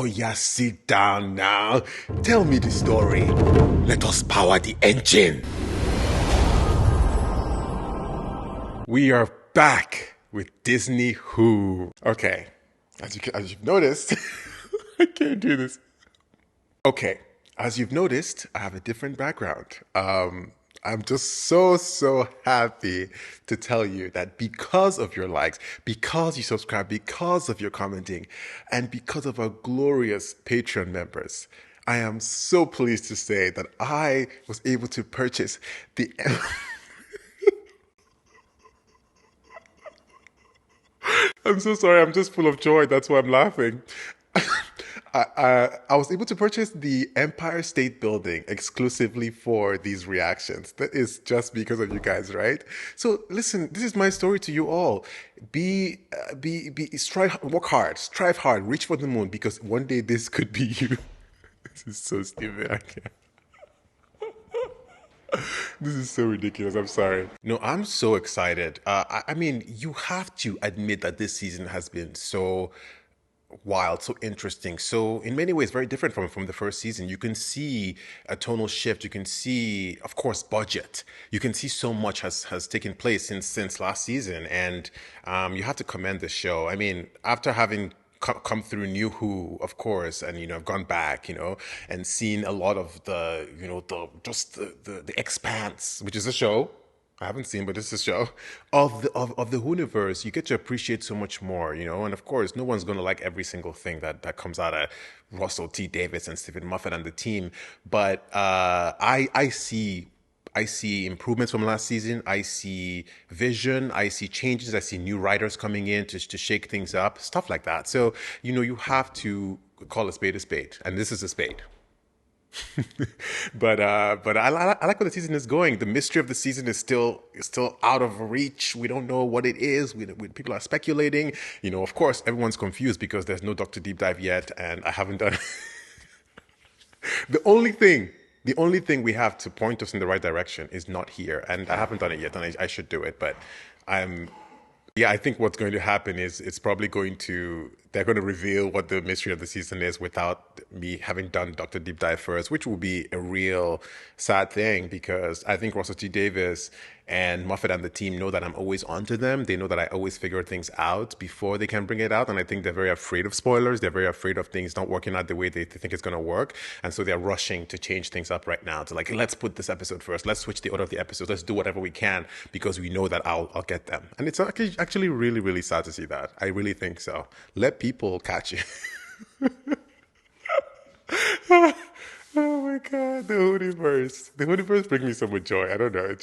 yeah, sit down now. Tell me the story. Let us power the engine. We are back with Disney Who. Okay, as you've noticed, I can't do this. Okay, as you've noticed, I have a different background. I'm just so happy to tell you that because of your likes, because you subscribe, because of your commenting, and because of our glorious Patreon members, I am so pleased to say that I was able to purchase the... I'm so sorry, I'm just full of joy, that's why I'm laughing. I was able to purchase the Empire State Building exclusively for these reactions. That is just because of you guys, right? So listen, this is my story to you all. Work hard, strive hard, reach for the moon, because one day this could be you. This is so stupid. I can't. This is so ridiculous. I'm sorry. No, I'm so excited. I mean, you have to admit that this season has been so wild, so interesting, so in many ways very different from the first season. You can see a tonal shift. You can see, of course, budget. You can see so much has taken place since last season, and you have to commend the show. I mean, after having come through New Who, of course, and I've gone back, and seen a lot of the the Expanse, which is a show I haven't seen, but it's a show of the Whoniverse. You get to appreciate so much more, and of course, no one's going to like every single thing that comes out of Russell T Davies and Stephen Moffat and the team. But I see improvements from last season. I see vision. I see changes. I see new writers coming in to shake things up, stuff like that. So you have to call a spade, and this is a spade. But I like where the season is going. The mystery of the season is still out of reach. We don't know what it is. People are speculating. Of course, everyone's confused because there's no Doctor Deep Dive yet, and I haven't done. The only thing we have to point us in the right direction is not here, and I haven't done it yet, and I should do it. But I think what's going to happen is they're going to reveal what the mystery of the season is without me having done Dr. Deep Dive first, which will be a real sad thing, because I think Russell T Davies and Moffat and the team know that I'm always onto them. They know that I always figure things out before they can bring it out. And I think they're very afraid of spoilers. They're very afraid of things not working out the way they think it's going to work. And so they're rushing to change things up right now. To like, let's put this episode first. Let's switch the order of the episodes. Let's do whatever we can because we know that I'll get them. And it's actually really, really sad to see that. I really think so. Let people catch it. Oh my God, the Whoniverse. The Whoniverse brings me so much joy. I don't know.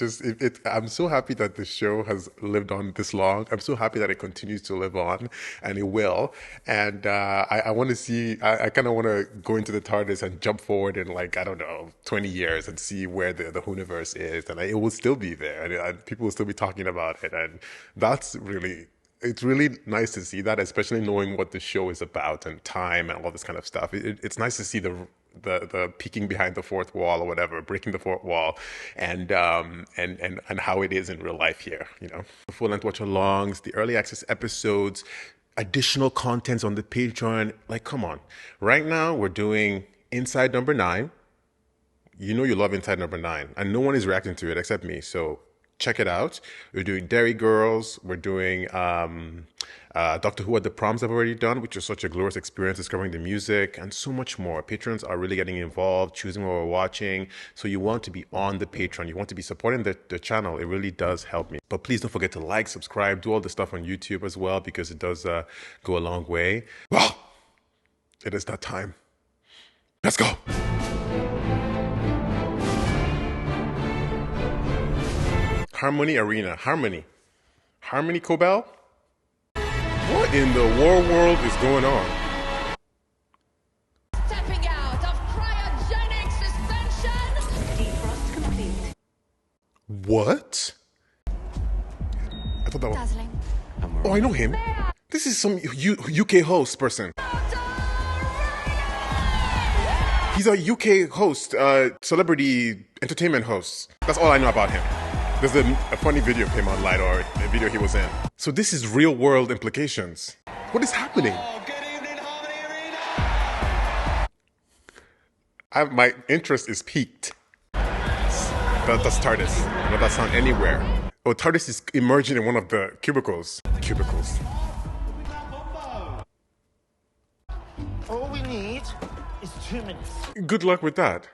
I'm so happy that the show has lived on this long. I'm so happy that it continues to live on, and it will. And I want to see, I kind of want to go into the TARDIS and jump forward in 20 years and see where the Whoniverse is. And it will still be there, and people will still be talking about it. And it's really nice to see that, especially knowing what the show is about and time and all this kind of stuff. It's nice to see the peeking behind the fourth wall or whatever, breaking the fourth wall, and how it is in real life here. The full-length watch-alongs, the early access episodes, additional contents on the Patreon. Like, come on! Right now we're doing Inside Number 9. You love Inside Number 9, and no one is reacting to it except me. So check it out. We're doing Dairy Girls. We're doing Doctor Who at the Proms I've already done, which is such a glorious experience, discovering the music and so much more. Patrons are really getting involved, choosing what we're watching. So you want to be on the Patreon. You want to be supporting the channel. It really does help me. But please don't forget to like, subscribe, do all the stuff on YouTube as well, because it does go a long way. Well, it is that time. Let's go. Harmony Arena. Harmony Cobell? What in the world is going on? Stepping out of cryogenic suspension. Defrost complete. What? I thought that was... Dazzling. Oh, I know him. This is some UK host person. He's a UK host, celebrity entertainment host. That's all I know about him. There's a funny video of him online, or a video he was in. So this is real world implications. What is happening? Oh, good evening, Harmony Arena. My interest is piqued. That's TARDIS. Not that sound anywhere. Oh, TARDIS is emerging in one of the cubicles. Cubicles. All we need is 2 minutes. Good luck with that.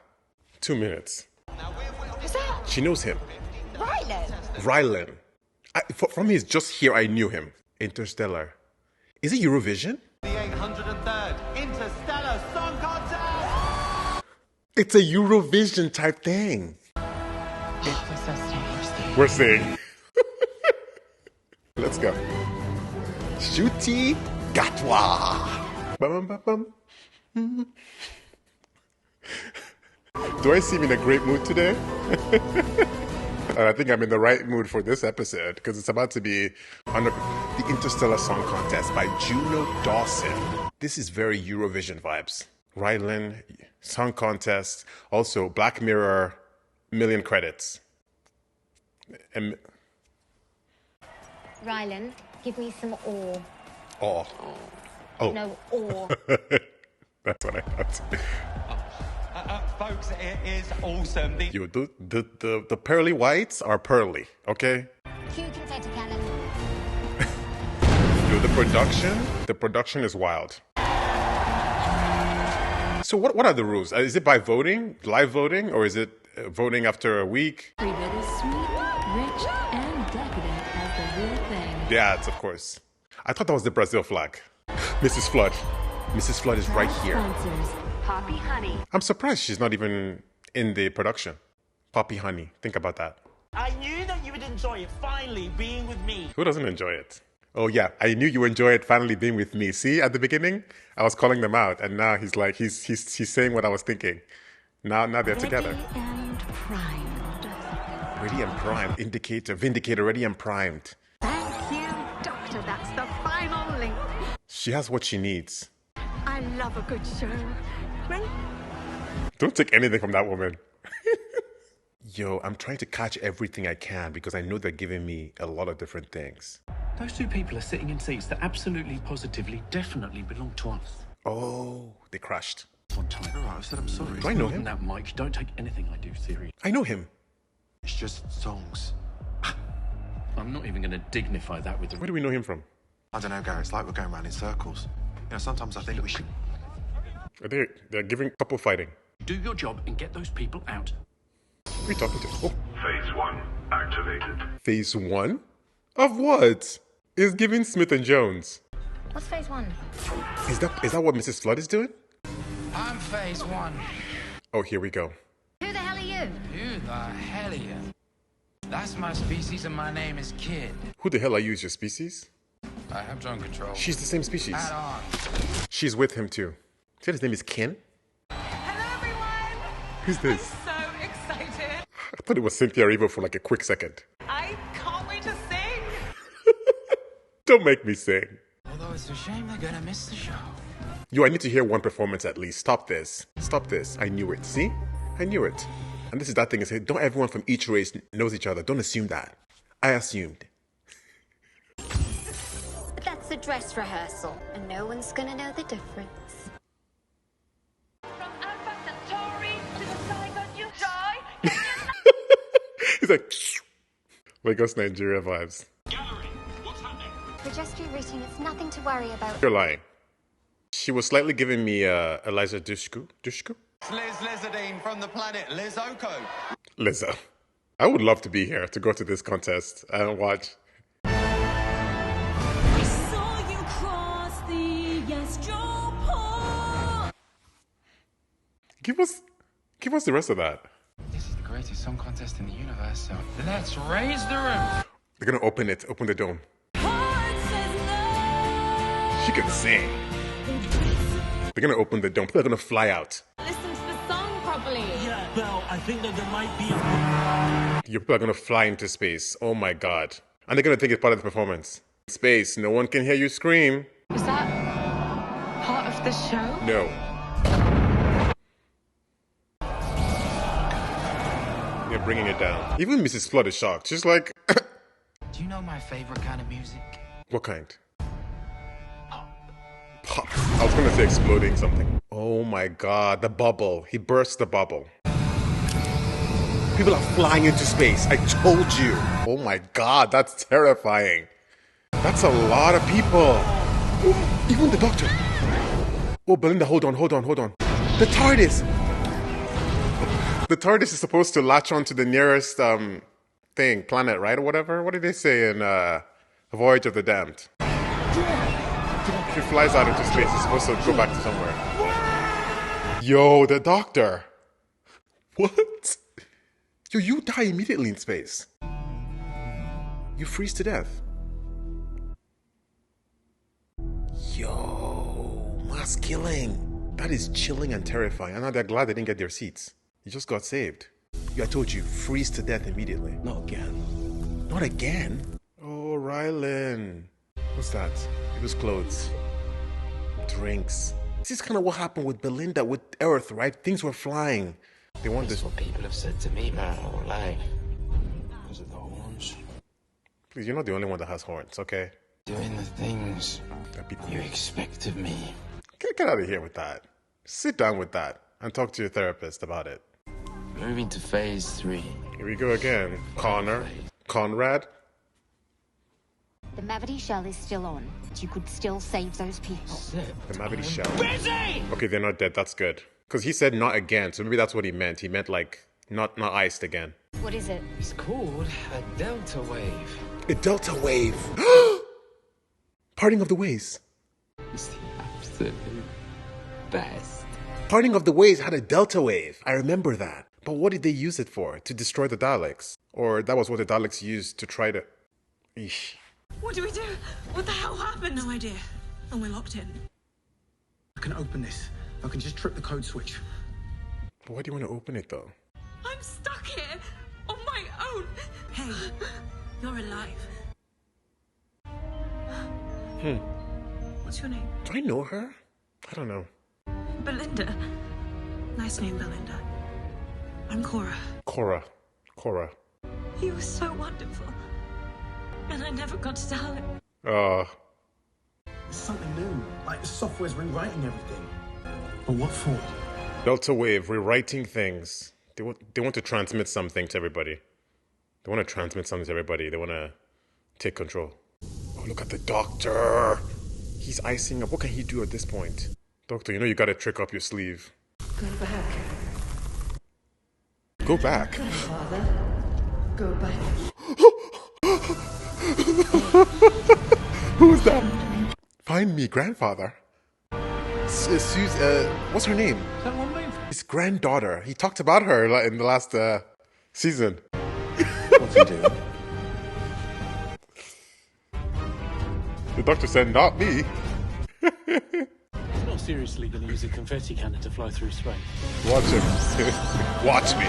2 minutes. Who's that? She knows him. Rylan. Rylan. From his just here, I knew him. Interstellar. Is it Eurovision? The 803rd Interstellar Song Contest! It's a Eurovision type thing. We're staying. Let's go. Ncuti Gatwa. Bum, bum, bum. Do I seem in a great mood today? I think I'm in the right mood for this episode because it's about to be under the Interstellar Song Contest by Juno Dawson. This is very Eurovision vibes. Rylan, Song Contest, also Black Mirror, million credits. Rylan, give me some ore. Oh. Oh. No, ore. That's what I thought. Folks, it is awesome. The pearly whites are pearly, okay? Cue confetti cannon. Yo, the production is wild. So what are the rules? Is it by voting, live voting, or is it voting after a week? Every bit as sweet, rich, and decadent as the real thing. Yeah, it's of course. I thought that was the Brazil flag. Mrs. Flood. Mrs. Flood is right here. Sponsors. Poppy honey. I'm surprised she's not even in the production. Poppy Honey. Think about that. I knew that you would enjoy it finally being with me. Who doesn't enjoy it? Oh yeah, I knew you enjoyed finally being with me. See, at the beginning, I was calling them out, and now he's like, he's saying what I was thinking. Now they're together. Ready and primed. Ready and primed. Indicator, vindicator, ready and primed. Thank you, Doctor. That's the final link. She has what she needs. I love a good show. Right? Don't take anything from that woman. Yo, I'm trying to catch everything I can because I know they're giving me a lot of different things. Those two people are sitting in seats that absolutely, positively, definitely belong to us. Oh, they crashed. On time. All right, I said I'm sorry. Do I know him? That, Mike. Don't take anything I do seriously. I know him. It's just songs. I'm not even going to dignify that with the... Where do we know him from? I don't know, Gary. It's like we're going around in circles. You know, sometimes I think we should... They're giving couple fighting. Do your job and get those people out. Who are you talking to? Oh. Phase 1 activated. Phase 1? Of what? Is giving Smith and Jones. What's phase 1? Is that what Mrs. Flood is doing? I'm phase 1. Oh, here we go. Who the hell are you? Who the hell are you? That's my species and my name is Kid. Who the hell are you? Is your species? I have drone control. She's the same species. Add on. She's with him too. See, his name is Ken? Hello, everyone. Who's this? So excited. I thought it was Cynthia Erivo for like a quick second. I can't wait to sing. Don't make me sing. Although it's a shame they're gonna miss the show. Yo, I need to hear one performance at least. Stop this. Stop this. I knew it. See? I knew it. And this is that thing. Is don't everyone from each race knows each other. Don't assume that. I assumed. But that's a dress rehearsal, and no one's gonna know the difference. From Alpha Centauri to the Saigon you die. He's like, Lagos, Nigeria vibes. For just rereading, it's nothing to worry about. You're lying. She was slightly giving me Eliza Dushku. Dushku? Liz Lizardine from the planet Liz Oko. Lizzo. I would love to be here to go to this contest and watch. I saw you cross the astral pole. Give us the rest of that. This is the greatest song contest in the universe, so let's raise the roof. They're gonna open the dome. Heart says no. She can sing. They're gonna open the dome. People are gonna fly out. Listen to the song properly. Yeah, well, I think that there might be... Your people are gonna fly into space. Oh my god. And they're gonna think it's part of the performance. Space, no one can hear you scream. Was that part of the show? No. They're bringing it down. Even Mrs. Flood is shocked. She's like... Do you know my favorite kind of music? What kind? Pop. I was gonna say exploding something. Oh my god, the bubble. He burst the bubble. People are flying into space. I told you. Oh my god, that's terrifying. That's a lot of people. Even the doctor. Oh, Belinda, hold on. The TARDIS. The TARDIS is supposed to latch onto the nearest planet, right? Or whatever. What did they say in Voyage of the Damned? If it flies out into space, it's supposed to go back to somewhere. Yo, the doctor. What? Yo, you die immediately in space. You freeze to death. Yo, mass killing. That is chilling and terrifying. And now they're glad they didn't get their seats. You just got saved. I told you, freeze to death immediately. Not again. Not again? Oh, Rylan. What's that? It was clothes. Drinks. This is kind of what happened with Belinda, with Earth, right? Things were flying. They want this. That's what people have said to me my whole life. Because of the horns. Please, you're not the only one that has horns, okay? Doing the things you expect of me. Get out of here with that. Sit down with that and talk to your therapist about it. Moving to phase 3. Here we go again. Conrad. The Mavity shell is still on. You could still save those people. The Mavity shell. Busy! Okay, they're not dead. That's good. Because he said not again, so maybe that's what he meant. He meant like not iced again. What is it? It's called a delta wave. A delta wave. Parting of the ways. It's the absolute best. Parting of the Ways had a delta wave. I remember that. But what did they use it for? To destroy the Daleks? Or that was what the Daleks used to try to... Eesh. What do we do? What the hell happened? No idea. And we're locked in. I can open this. I can just trip the code switch. But why do you want to open it though? I'm stuck here on my own. Hey, you're alive. What's your name? Do I know her? I don't know. Belinda. Nice name, Belinda. I'm Cora. Cora. He was so wonderful. And I never got to tell him. It's something new. Like the software's rewriting everything. But what for? Delta wave, rewriting things. They want to transmit something to everybody. They want to take control. Oh, look at the doctor. He's icing up. What can he do at this point? Doctor, you know you got a trick up your sleeve. Go back. Go back? Grandfather. Go back. Who's that? Find me, grandfather. What's her name? Is that one name? His granddaughter. He talked about her in the last season. What's he doing? The doctor said, not me. He's not seriously going to use a confetti cannon to fly through space. Watch him. Watch me.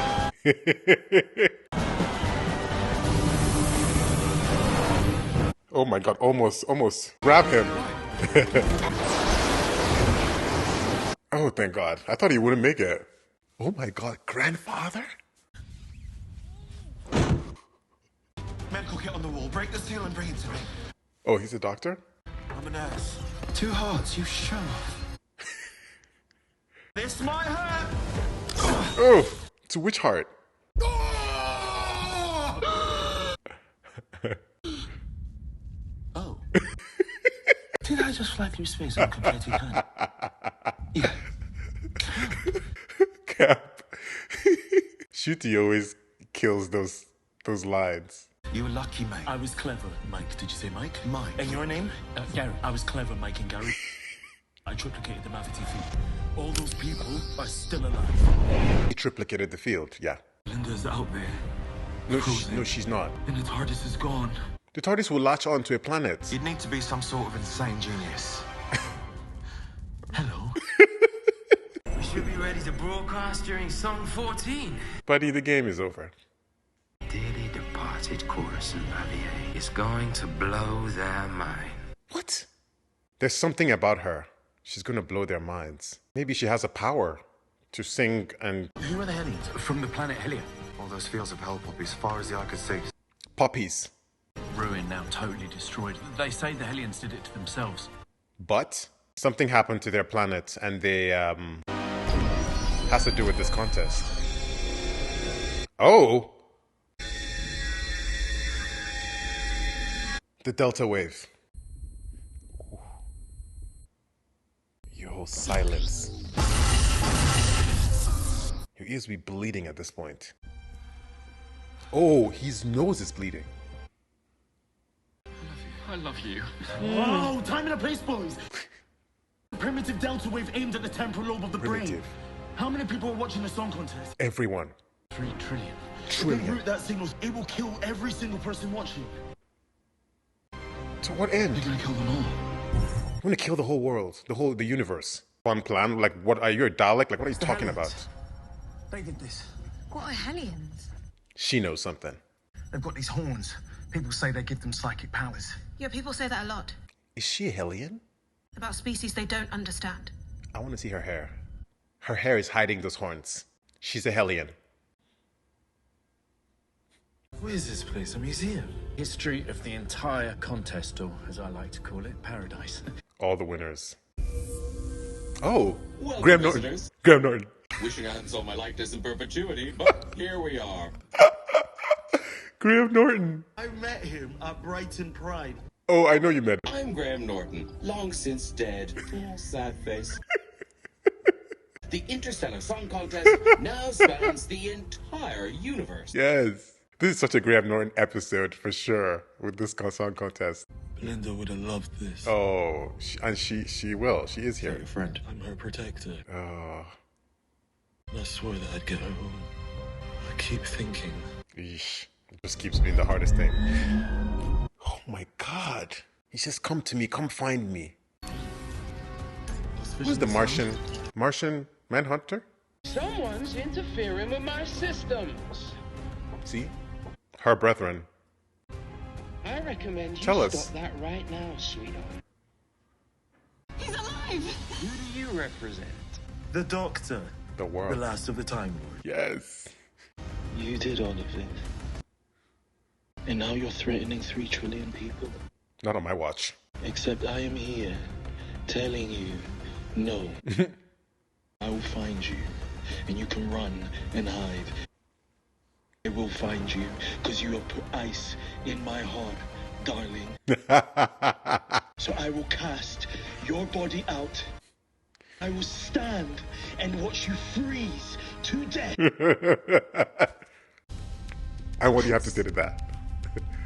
Oh my god, almost. Grab him. Oh, thank god. I thought he wouldn't make it. Oh my god, grandfather? Medical kit on the wall. Break the seal and bring it to me. Oh, he's a doctor? I'm a nurse. 2 hearts, you show off. This might hurt. Oh, to which heart? Oh. Did I just fly through space on a confetti cannon? Yeah. Cap. Ncuti always kills those lines. You were lucky, mate. I was clever, Mike. Did you say Mike? Mike. And your name? Gary. I was clever, Mike and Gary. I triplicated the Mavity field. All those people are still alive. He triplicated the field, yeah. Linda's out there. No, she's not. And the TARDIS is gone. The TARDIS will latch on to a planet. You'd need to be some sort of insane genius. Hello. We should be ready to broadcast during Song 14. Buddy, the game is over. Dearly departed Chorus and Lavier is going to blow their mind. What? There's something about her. She's gonna blow their minds. Maybe she has a power to sing and... Who are the Hellions? From the planet Helia. All those fields of hell poppies, far as the eye could see. Poppies. Ruin now totally destroyed. They say the Hellions did it to themselves. But something happened to their planet and they Has to do with this contest. Oh! The Delta wave. Yo, silence. Your ears be bleeding at this point. Oh, his nose is bleeding. I love you. Oh, time and a place, boys. Primitive delta wave aimed at the temporal lobe of the brain. How many people are watching the song contest? Everyone. 3 trillion. If they route that signal, it will kill every single person watching. To what end? You're gonna kill them all. I'm gonna kill the whole world, the universe. One plan? Like, what are you, a Dalek? Like, what are you talking about? They did this. What are Hellions? She knows something. They've got these horns. People say they give them psychic powers. Yeah, people say that a lot. Is she a Hellion? About species they don't understand. I want to see her hair. Her hair is hiding those horns. She's a Hellion. What is this place? A museum? History of the entire contest, or as I like to call it, paradise. All the winners. Oh, Welcome, Graham Norton. visitors. Graham Norton. Wishing I hadn't sold my likeness in perpetuity, but here we are. Graham Norton. I met him at Brighton Pride. Oh, I know you met him. I'm Graham Norton, long since dead. Oh, sad face. The Interstellar Song Contest now spans the entire universe. Yes. This is such a Graham Norton episode for sure with this song contest. Belinda would have loved this. Oh, she will. She is here. Your friend. I'm her protector. Oh. I swore that I'd get her home. I keep thinking. Eesh. It just keeps being the hardest thing. Oh my God. He says, come to me, come find me. Who's the Martian? Martian Manhunter? Someone's interfering with my systems. See? Her brethren. I recommend you Tell stop us. that right now, sweetheart. He's alive! Who do you represent? The Doctor. The world. The last of the Time Lord. Yes. You did all of it. And now you're threatening 3 trillion people. Not on my watch. Except I am here, telling you, no. I will find you, and you can run and hide. I will find you, because you have put ice in my heart, darling. So I will cast your body out. I will stand and watch you freeze to death. And what do you have to say to that?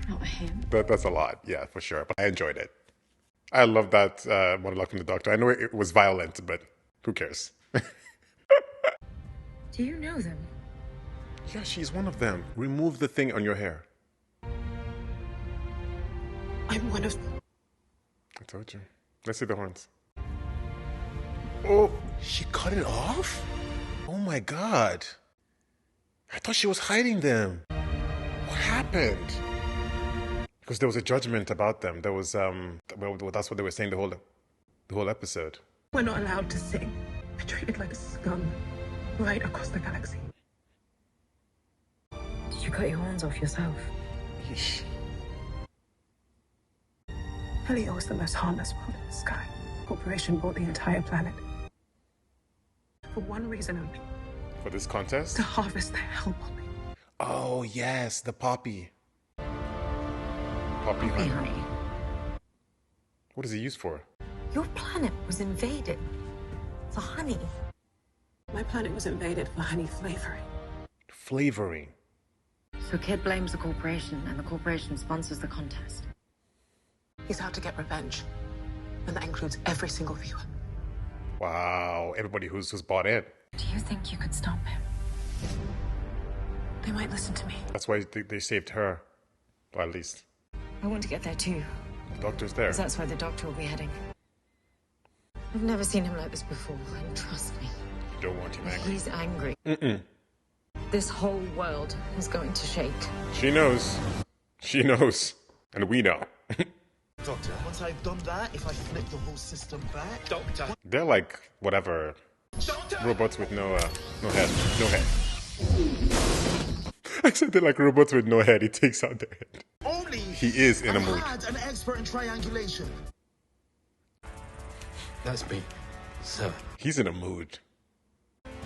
Not him. That's a lot, yeah, for sure. But I enjoyed it. I love that monologue from the Doctor. I know it was violent, but who cares? Do you know them? Yeah, she's one of them. Remove the thing on your hair. I'm one of them. I told you. Let's see the horns. Oh, she cut it off? Oh my God. I thought she was hiding them. What happened? Because there was a judgment about them. There was, well, that's what they were saying the whole episode. We're not allowed to sing. We're treated like scum right across the galaxy. Did you cut your horns off yourself? Yeesh. Helio was the most harmless world in the sky. Corporation bought the entire planet. For one reason only. For this contest? To harvest the hell poppy. Oh, yes, the poppy. Poppy honey. What is it used for? Your planet was invaded for honey. My planet was invaded for honey flavoring. Flavoring. So Kid blames the corporation, and the corporation sponsors the contest. He's out to get revenge. And that includes every single viewer. Wow, everybody who's bought in. Do you think you could stop him? They might listen to me. That's why they saved her. Well, at least. I want to get there too. The Doctor's there. Because that's where the Doctor will be heading. I've never seen him like this before, and trust me. You don't want him angry. He's angry. Mm-mm. This whole world is going to shake. She knows. She knows. And we know. Doctor, once I've done that, if I flip the whole system back... Doctor. They're like, whatever, robots with no head. No head. I said they're like robots with no head. He takes out their head. Only he is in a mood. I had an expert in triangulation. That's me, sir. He's in a mood.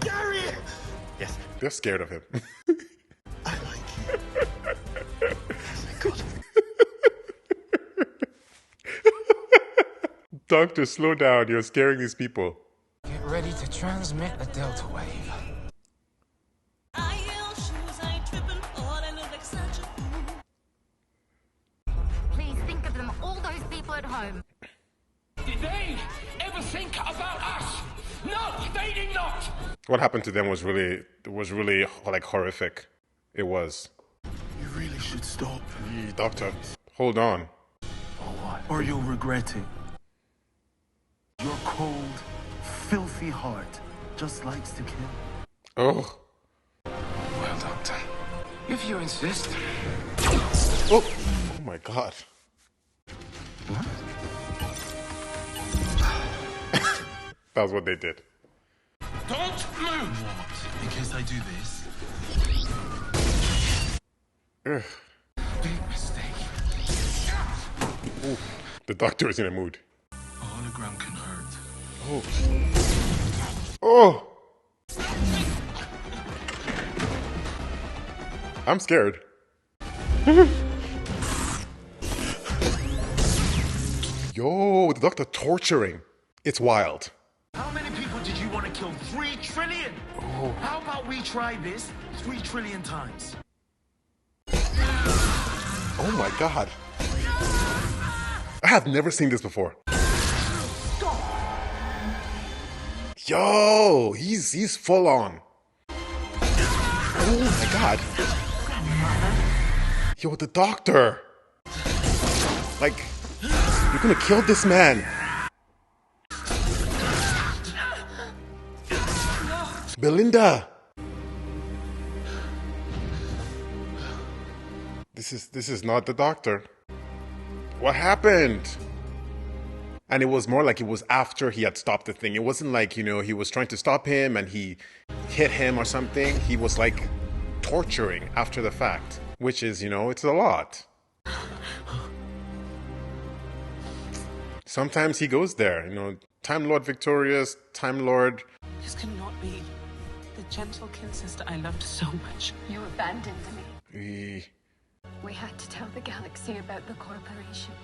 Gary! They're scared of him. I like you. Thank God. Doctor, slow down. You're scaring these people. Get ready to transmit the Delta wave. Please think of them, all those people at home. Did they ever think about us? No, they did not. What happened to them was really like horrific. It was. You really should stop. Doctor, hold on. Or you'll regret it. Your cold, filthy heart just likes to kill. Oh. Well, Doctor, if you insist. Oh, oh my God. What? That was what they did. Don't move. What? In case I do this. Ugh. Big mistake. Ooh, the doctor is in a mood. A hologram can hurt. Oh. Oh. I'm scared. Yo, the doctor torturing. It's wild. How many people did you want to kill? 3 trillion? Oh. How about we try this 3 trillion times? Oh my God. I have never seen this before. Yo, he's full on. Oh my God. Yo, the doctor. Like, you're gonna kill this man. Belinda. This is not the doctor. What happened? And it was more like it was after he had stopped the thing. It wasn't like, you know, he was trying to stop him and he hit him or something. He was like torturing after the fact, which is, you know, it's a lot. Sometimes he goes there, you know, Time Lord Victorious, Time Lord. This cannot be the gentle kin sister I loved so much. You abandoned me. Eh, We had to tell the galaxy about the corporation.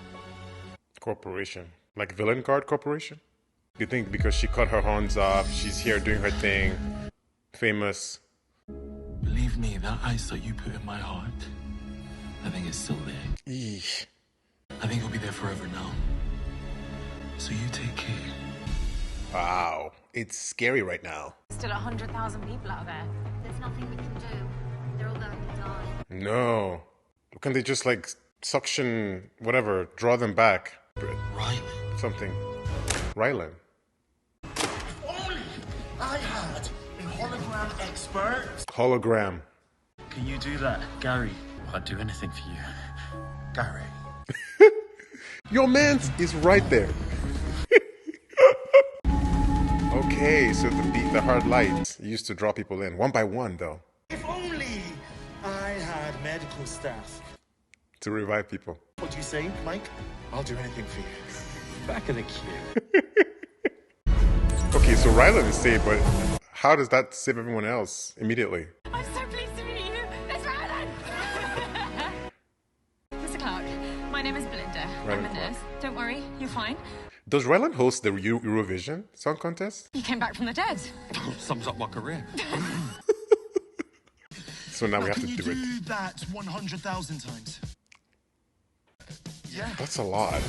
Corporation. Like Villain Guard Corporation? You think because she cut her horns off, she's here doing her thing, famous? Believe me, that ice that you put in my heart, I think it's still there. Eesh. I think it'll be there forever now. So you take care. Wow. It's scary right now. Still 100,000 people out there. There's nothing we can do. They're all going to die. No. Can they just like suction, whatever, draw them back? Rylan. Something. Rylan. Only I had a hologram expert. Hologram. Can you do that, Gary? I'd do anything for you. Gary. Your man is right there. Okay, so the hard light used to draw people in one by one, though. If only I had medical staff. To revive people. What do you say, Mike? I'll do anything for you. Back of the queue. Okay, so Rylan is saved, but how does that save everyone else immediately? I'm so pleased to meet you. It's Rylan! Mr. Clark, my name is Belinda. I'm a nurse. Don't worry, you're fine. Does Rylan host the Eurovision Song Contest? You came back from the dead. Sums up my career. So now we have to Can do you it. do that 100,000 times? Yeah. That's a lot.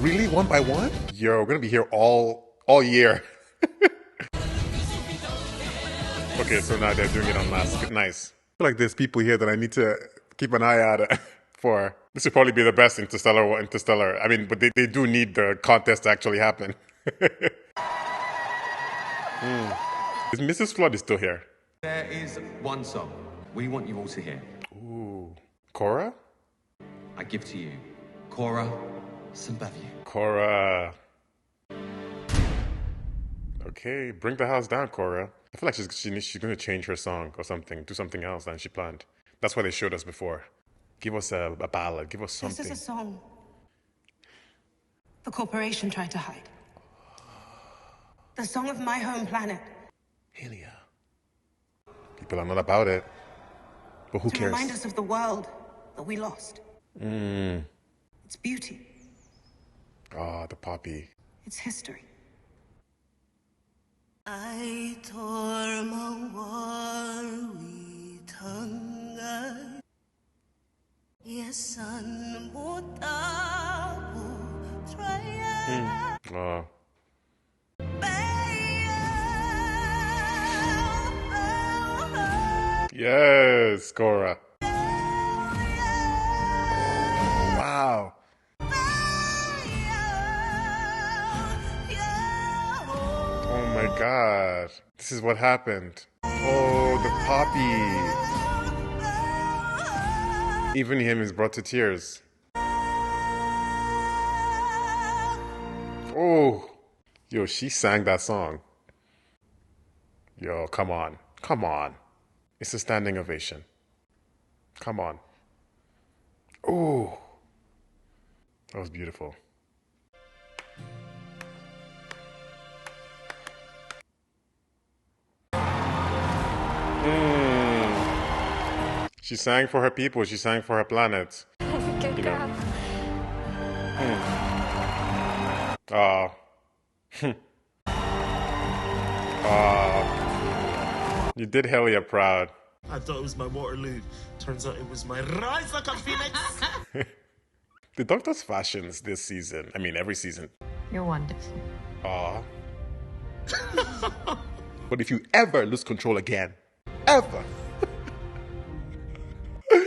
Really? One by one? Yo, we're gonna be here all year. Okay, so now they're doing it on mass. Nice. I feel like there's people here that I need to keep an eye out for. This would probably be the best Interstellar. I mean, but they do need the contest to actually happen. Is Mrs. Flood is still here? There is one song we want you all to hear. Ooh. Cora? I give to you Cora Sympathy. Cora. Okay, bring the house down, Cora. I feel like she's going to change her song or something, do something else than she planned. That's why they showed us before. Give us a ballad, give us something. This is a song the corporation tried to hide. The song of my home planet. Helia. You because I'm not about it. But who To cares? remind us of the world that we lost. Its beauty. Ah, the poppy. Its history. Oh. Yes, Cora. Wow. Oh my God. This is what happened. Oh, the poppy. Even him is brought to tears. Oh. Yo, she sang that song. Yo, come on. Come on. It's a standing ovation. Come on. Oh. That was beautiful. She sang for her people. She sang for her planet. Good girl. You did Helia proud. I thought it was my Waterloo. Turns out it was my rise like a phoenix. The Doctor's fashions this season, I mean every season. You're wonderful. But if you ever lose control again, ever. You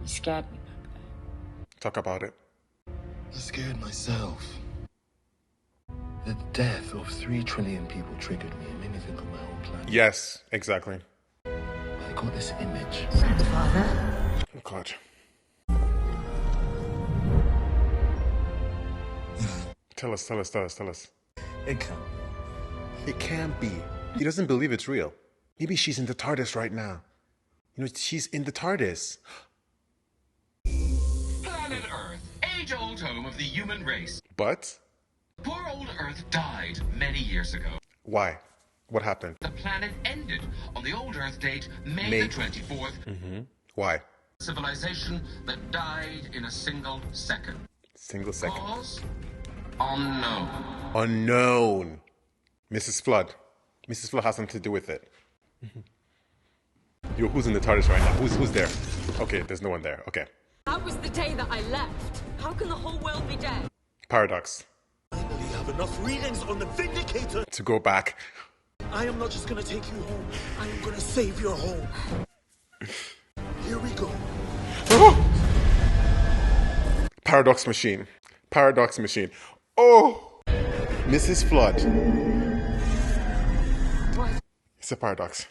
scared me back there. Talk about it. I scared myself. The death of 3 trillion people triggered me and made me think of my own planet. Yes, exactly. I got this image. Grandfather? Oh God. Tell us. It can't. It can't be. He doesn't believe it's real. Maybe she's in the TARDIS right now. You know, she's in the TARDIS. Planet Earth, age-old home of the human race. But? Poor old Earth died many years ago. Why? What happened? The planet ended on the old Earth date, May the 24th. Why? Civilization that died in a single second. Single second. Cause? Unknown. Unknown. Mrs. Flood. Mrs. Flood has something to do with it. Yo, who's in the TARDIS right now? Who's there? Okay, there's no one there. Okay. That was the day that I left. How can the whole world be dead? Paradox. Finally have enough readings on the Vindicator. To go back. I am not just gonna take you home. I am gonna save your home. Here we go. Paradox machine. Paradox machine. Oh! Mrs. Flood. What? It's a paradox.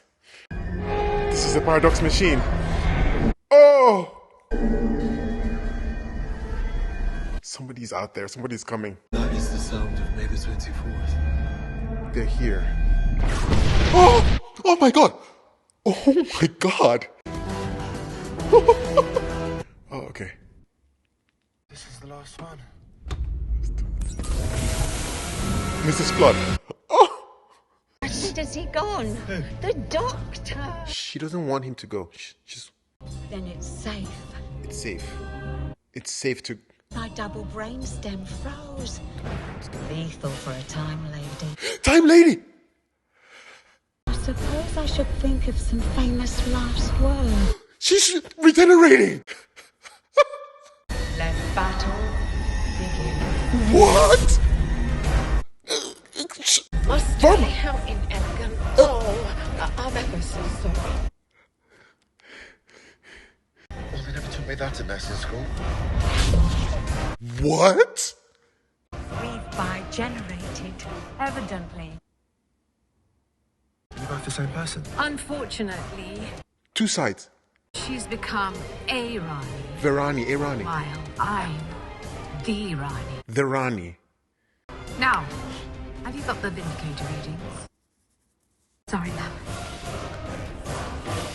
This is a paradox machine. Oh! Somebody's out there. Somebody's coming. That is the sound of May the 24th. They're here. Oh! Oh my God! Oh my God! Oh, okay. This is the last one. Mrs. Flood. Oh! Where does he gone? The doctor. She doesn't want him to go. She's... Then it's safe. It's safe. It's safe to... My double brainstem froze. Lethal for a time lady. Time lady! I suppose I should think of some famous last words. She's regenerating! Let battle begin. What? Must tell me how inelegant. I'm ever so sorry. Well, they never taught me that at nursing school. What? We've bi-generated, evidently. Are you both the same person? Unfortunately, Two sides. she's become a Rani, Irani. while I'm the Rani. The Rani. Now, have you got the Vindicator readings? Sorry, ma'am.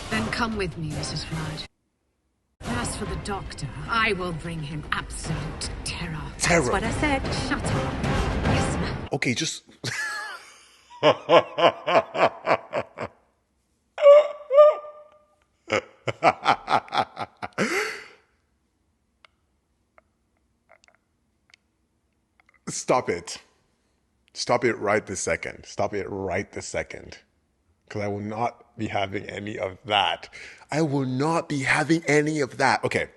Then come with me, Mrs. Flood. As for the doctor, I will bring him absolute terror. Terror? That's what I said. Shut up. Yes, ma'am. Okay, just... Stop it. Stop it right this second. Stop it right this second. Because I will not be having any of that. I will not be having any of that. Okay.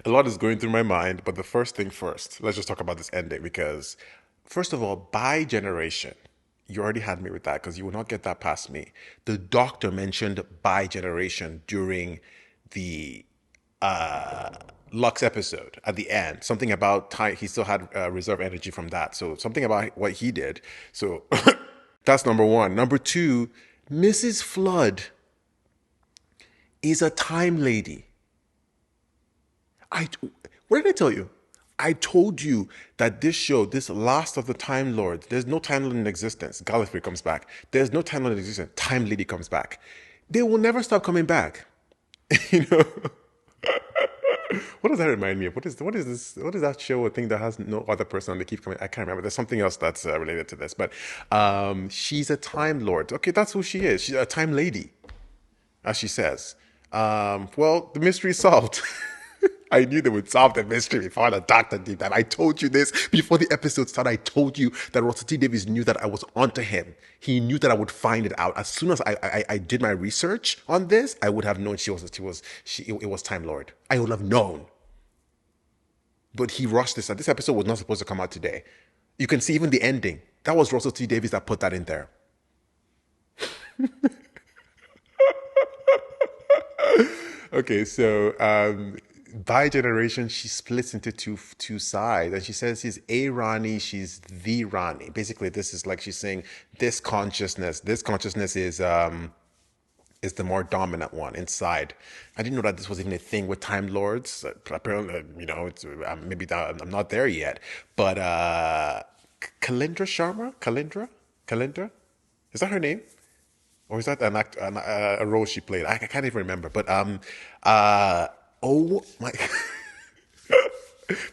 A lot is going through my mind, but the first thing first, let's just talk about this ending because, first of all, by generation, you already had me with that because you will not get that past me. The doctor mentioned by generation during the Lux episode at the end. Something about time, he still had reserve energy from that. So something about what he did. So that's number one. Number two, Mrs. Flood is a time lady. What did I tell you? I told you that this show, this Last of the Time Lords, there's no Time Lord in existence. Gallifrey comes back. There's no Time Lord in existence. Time Lady comes back. They will never stop coming back. You know? What does that remind me of? What is this? What is that show or thing that has no other person and they keep coming? I can't remember. There's something else that's related to this. But she's a Time Lord. Okay, that's who she is. She's a Time Lady, as she says. Well, the mystery is solved. I knew they would solve the mystery before the Doctor did that. I told you this before the episode started. I told you that Russell T Davies knew that I was onto him. He knew that I would find it out. As soon as I did my research on this, I would have known it was Time Lord. I would have known. But he rushed this. This episode was not supposed to come out today. You can see even the ending. That was Russell T Davies that put that in there. Okay, so by generation, she splits into two sides, and she says she's a Rani, she's the Rani. Basically, this is like she's saying this consciousness is the more dominant one inside. I didn't know that this was even a thing with Time Lords. Apparently, you know, it's, maybe I'm not there yet. But Kalindra Sharma, Kalindra, is that her name? Or is that an act, a role she played? I can't even remember. But oh my!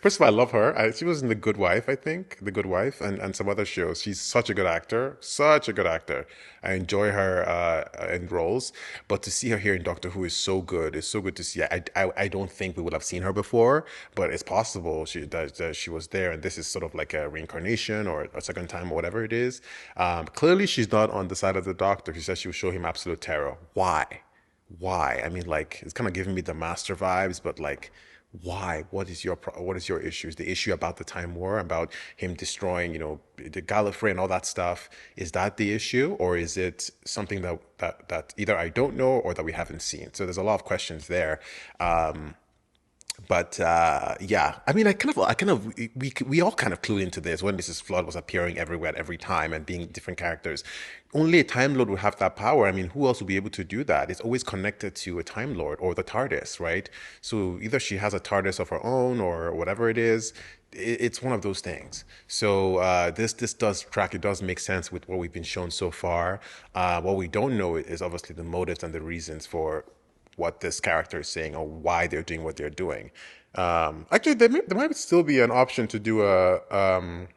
First of all, I love her. She was in The Good Wife, I think, The Good Wife, and some other shows. She's such a good actor, such a good actor. I enjoy her in roles, but to see her here in Doctor Who is so good. It's so good to see. I don't think we would have seen her before, but it's possible that she was there, and this is sort of like a reincarnation or a second time or whatever it is. Clearly, she's not on the side of the Doctor. She says she will show him absolute terror. Why? I mean, like, it's kind of giving me the Master vibes, but like, why? What is your issue? Is the issue about the Time War, about him destroying, you know, the Gallifrey and all that stuff? Is that the issue, or is it something that either I don't know or that we haven't seen? So there's a lot of questions there. But yeah, I mean, we all kind of clued into this when Mrs. Flood was appearing everywhere at every time and being different characters. Only a Time Lord would have that power. I mean, who else would be able to do that? It's always connected to a Time Lord or the TARDIS, right? So either she has a TARDIS of her own or whatever it is. It's one of those things. So this does track. It does make sense with what we've been shown so far. What we don't know is obviously the motives and the reasons for what this character is saying or why they're doing what they're doing. Actually, there might still be an option to do a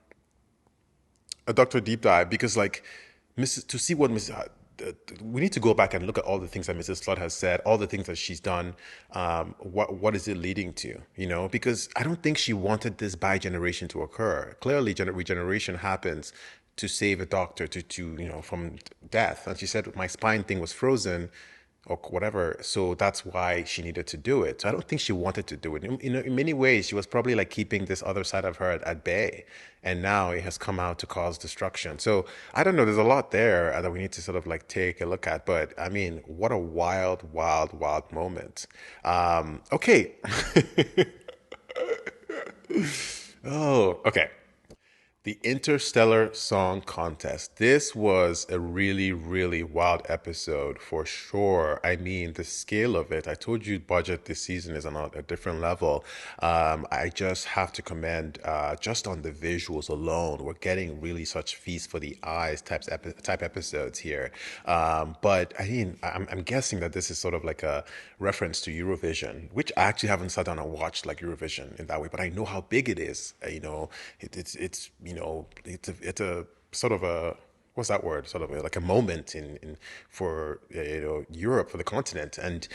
Doctor Deep Dive because, like, to see what Mrs. We need to go back and look at all the things that Mrs. Flood has said, all the things that she's done. What is it leading to? You know, because I don't think she wanted this bi-generation to occur. Clearly, regeneration happens to save a doctor to you know, from death. And she said my spine thing was frozen or whatever, so that's why she needed to do it. So I don't think she wanted to do it. In many ways, she was probably like keeping this other side of her at bay, and now it has come out to cause destruction. So I don't know. There's a lot there that we need to sort of like take a look at. But I mean, what a wild moment. Okay. Oh, okay. The Interstellar Song Contest. This was a really, really wild episode for sure. I mean, the scale of it, I told you budget this season is on a different level. I just have to commend, just on the visuals alone, we're getting really such feast for the eyes type episodes here. But I mean, I'm guessing that this is sort of like a reference to Eurovision, which I actually haven't sat down and watched like Eurovision in that way, but I know how big it is. You know, it's you know, it's a sort of a what's that word? Sort of like a moment in for Europe, for the continent, and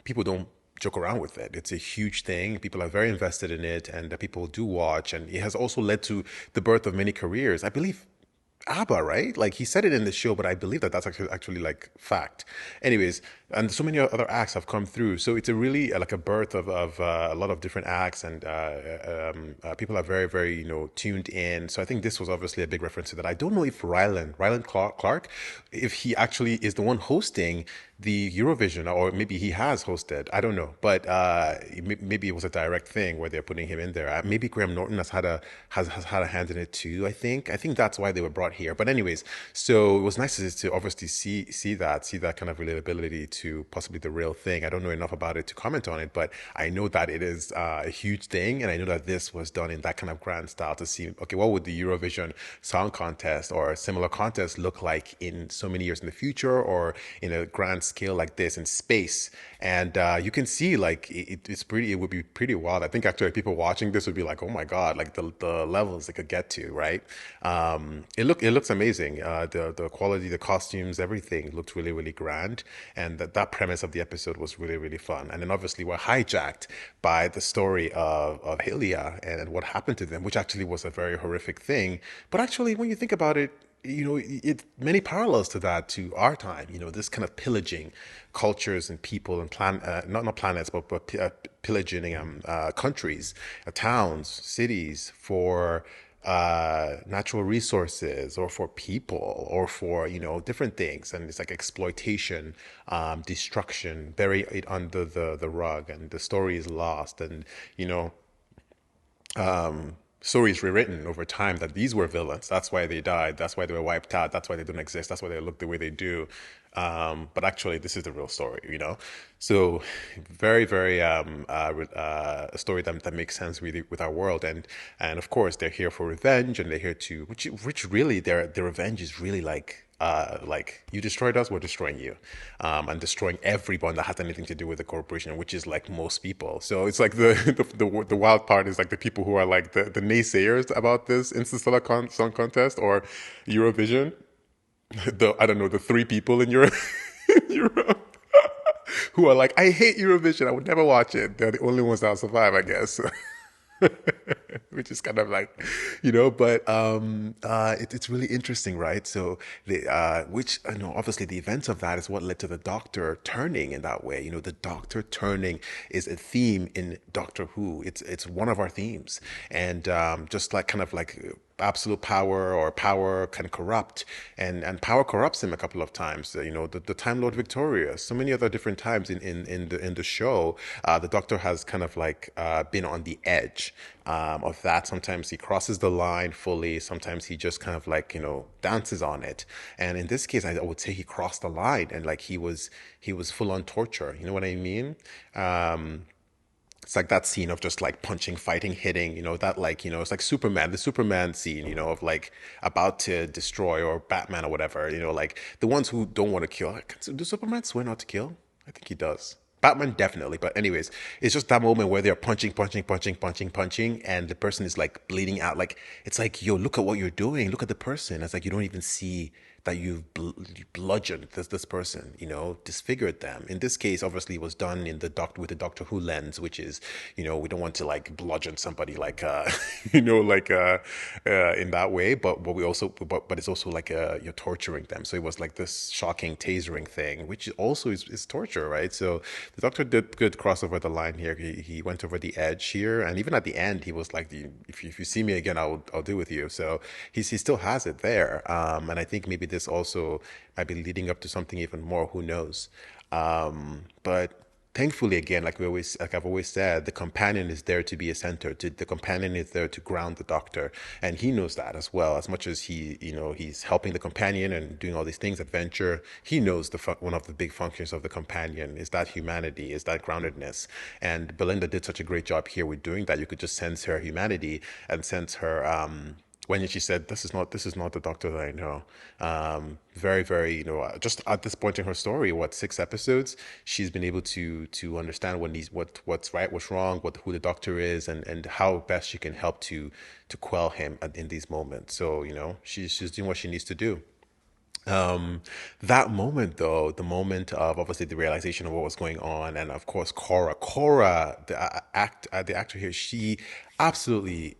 people don't joke around with it. It's a huge thing. People are very invested in it, and people do watch, and it has also led to the birth of many careers. I believe ABBA, right? Like he said it in the show, but I believe that that's actually like fact. Anyways, and so many other acts have come through. So it's a really like a birth of a lot of different acts, and people are very, very, tuned in. So I think this was obviously a big reference to that. I don't know if Ryland Clark, if he actually is the one hosting the Eurovision, or maybe he has hosted. I don't know, but maybe it was a direct thing where they're putting him in there. Maybe Graham Norton has had a hand in it too. I think that's why they were brought here. But anyways, so it was nice to obviously see that kind of relatability to possibly the real thing. I don't know enough about it to comment on it, but I know that it is a huge thing, and I know that this was done in that kind of grand style to see, okay, what would the Eurovision Song Contest or a similar contest look like in so many years in the future, or in a grand scale like this in space. And you can see like it would be pretty wild. I think actually people watching this would be like, oh my god, like the levels it could get to, right? It looks amazing. The quality, the costumes, everything looked really, really grand, and that premise of the episode was really, really fun. And then obviously we're hijacked by the story of Hylia and what happened to them, which actually was a very horrific thing. But actually, when you think about it, it many parallels to that, to our time. This kind of pillaging cultures and people and not planets, but pillaging countries, towns, cities for natural resources, or for people, or for different things. And it's like exploitation, destruction, bury it under the rug, and the story is lost. And stories rewritten over time that these were villains. That's why they died. That's why they were wiped out. That's why they don't exist. That's why they look the way they do. But actually, this is the real story, So very, very a story that makes sense really with our world. And of course, they're here for revenge, and they're here to which really their revenge is really like you destroyed us, we're destroying you, and destroying everyone that has anything to do with the corporation, which is like most people. So it's like the wild part is like the people who are like the naysayers about this Interstellar Song Contest or Eurovision. I don't know, the three people in Europe, who are like, I hate Eurovision, I would never watch it. They're the only ones that'll survive, I guess. Which is kind of like, but it's really interesting, right? So obviously the events of that is what led to the Doctor turning in that way. The Doctor turning is a theme in Doctor Who. It's one of our themes, and just like kind of like absolute power, or power can corrupt, and power corrupts him a couple of times. The Time Lord Victorious, so many other different times in the show, the Doctor has kind of like been on the edge of that. Sometimes he crosses the line fully, sometimes he just kind of like dances on it, and in this case I would say he crossed the line, and like he was full on torture. You know what I mean? It's like that scene of just like punching, fighting, hitting, that like, it's like the Superman scene, of like about to destroy, or Batman or whatever, like the ones who don't want to kill. Does Superman swear not to kill? I think he does. Batman definitely. But anyways, it's just that moment where they're punching, and the person is like bleeding out. Like, it's like, yo, look at what you're doing. Look at the person. It's like, you don't even see that you've bludgeoned this person, disfigured them. In this case, obviously, it was done with the Doctor Who lens, which is, we don't want to like bludgeon somebody like, in that way. But it's also like you're torturing them. So it was like this shocking tasering thing, which also is torture, right? So the Doctor did good cross over the line here. He went over the edge here, and even at the end, he was like, if you see me again, I'll deal with you. So he still has it there, and I think maybe this also might be leading up to something even more. Who knows? But thankfully, again, like I've always said, the companion is there to be a center. The companion is there to ground the Doctor, and he knows that as well. As much as he's helping the companion and doing all these things, adventure, he knows one of the big functions of the companion is that humanity, is that groundedness. And Belinda did such a great job here with doing that. You could just sense her humanity and sense her when she said, this is not the doctor that I know. Very, very, just at this point in her story, 6 episodes, she's been able to understand what's right, what's wrong, who the doctor is, and how best she can help to quell him in these moments. So, she's doing what she needs to do. That moment though, the moment of obviously the realization of what was going on, and of course Cora, the actor here, she absolutely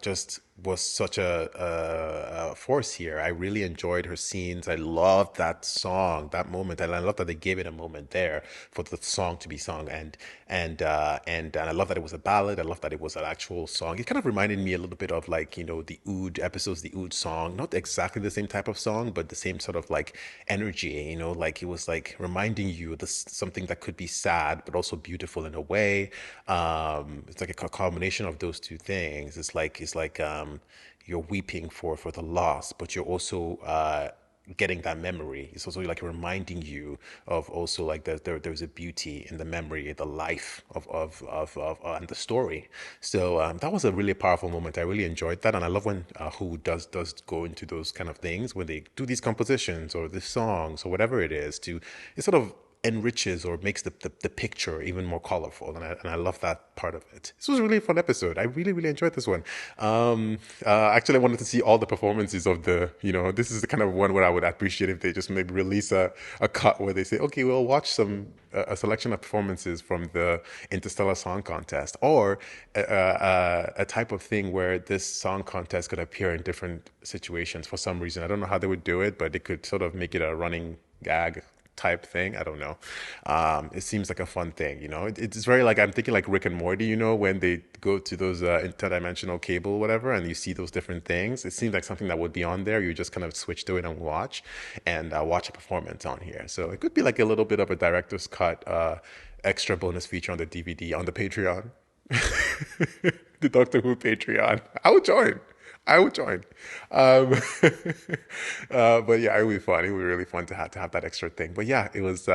just was such a force here. I really enjoyed her scenes. I loved that song, that moment, and I love that they gave it a moment there for the song to be sung, and I love that it was a ballad. I love that it was an actual song. It kind of reminded me a little bit of like the Ood episodes, the Ood song. Not exactly the same type of song, but the same sort of like energy. Like it was like reminding you of something that could be sad but also beautiful in a way. It's like a combination of those two things. It's like you're weeping for the loss, but you're also getting that memory. It's also like reminding you of also like there's a beauty in the memory, the life of and the story. So that was a really powerful moment. I really enjoyed that, and I love when Who does go into those kind of things when they do these compositions or the songs or whatever it is. It sort of enriches or makes the picture even more colorful, and I love that part of it. This was a really fun episode. I really, really enjoyed this one. Actually, I wanted to see all the performances of this is the kind of one where I would appreciate if they just maybe release a cut where they say, okay, we'll watch a selection of performances from the Interstellar Song Contest, or a type of thing where this song contest could appear in different situations for some reason. I don't know how they would do it, but they could sort of make it a running gag type thing. I don't know. It seems like a fun thing, It's very like, I'm thinking like Rick and Morty, when they go to those interdimensional cable, whatever, and you see those different things. It seems like something that would be on there. You just kind of switch to it and watch a performance on here. So it could be like a little bit of a director's cut, extra bonus feature on the DVD, on the Patreon, the Doctor Who Patreon. I would join. But yeah, it would be fun. It would be really fun to have that extra thing. But yeah, it was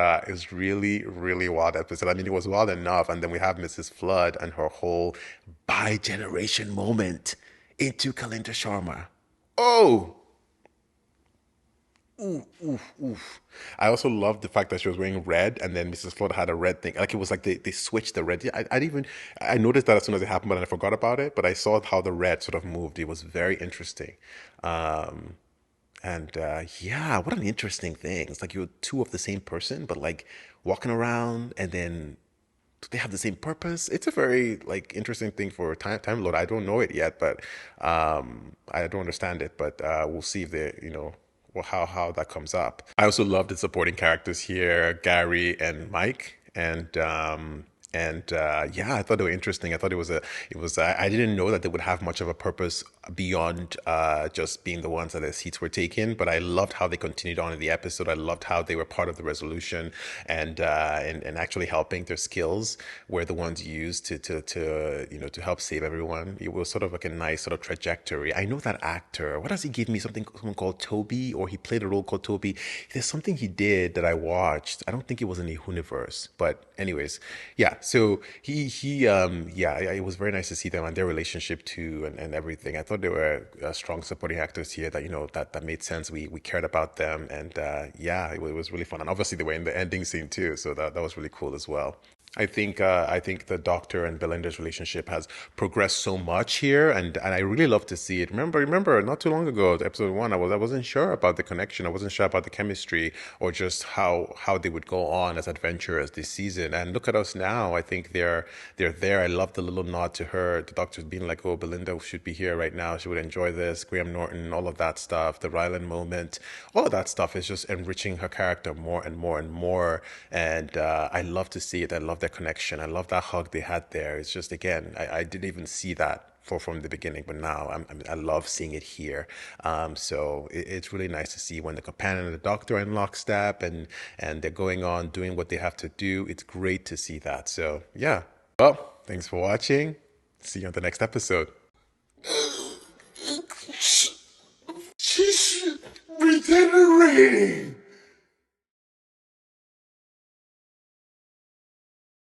really, really wild episode. I mean, it was wild enough. And then we have Mrs. Flood and her whole bi-generation moment into Kalinda Sharma. Oh! Oof. I also loved the fact that she was wearing red, and then Mrs. Flood had a red thing. Like it was like they switched the red. I noticed that as soon as it happened, but I forgot about it. But I saw how the red sort of moved. It was very interesting. Yeah, what an interesting thing. It's like you're two of the same person, but like walking around, and then they have the same purpose. It's a very like interesting thing for Time Lord. I don't know it yet, but I don't understand it. But we'll see if they, how that comes up. I also loved the supporting characters here, Gary and Mike, and yeah, I thought they were interesting. I thought I didn't know that they would have much of a purpose beyond just being the ones that their seats were taken. But I loved how they continued on in the episode. I loved how they were part of the resolution, and actually helping. Their skills were the ones used to help save everyone. It was sort of like a nice sort of trajectory. I know that actor. What does he give me? Someone called Toby, or he played a role called Toby. There's something he did that I watched. I don't think it was in the Universe, but anyways, yeah. So it was very nice to see them and their relationship too, and everything. I thought they were strong supporting actors here that made sense. We cared about them, and it was really fun. And obviously they were in the ending scene too, so that was really cool as well. I think the Doctor and Belinda's relationship has progressed so much here, and I really love to see it. Remember, not too long ago, episode 1, I wasn't sure about the connection. I wasn't sure about the chemistry, or just how they would go on as adventurers this season. And look at us now. I think they're there. I love the little nod to her. The Doctor's being like, "Oh, Belinda should be here right now. She would enjoy this." Graham Norton, all of that stuff. The Ryland moment, all of that stuff is just enriching her character more and more and more. And I love to see it. I love their connection. I love that hug they had there. It's just, again, I didn't even see that from the beginning, but now I love seeing it here. So it's really nice to see when the companion and the Doctor are in lockstep, and they're going on doing what they have to do. It's great to see that. So yeah. Well, thanks for watching. See you on the next episode. She's regenerating.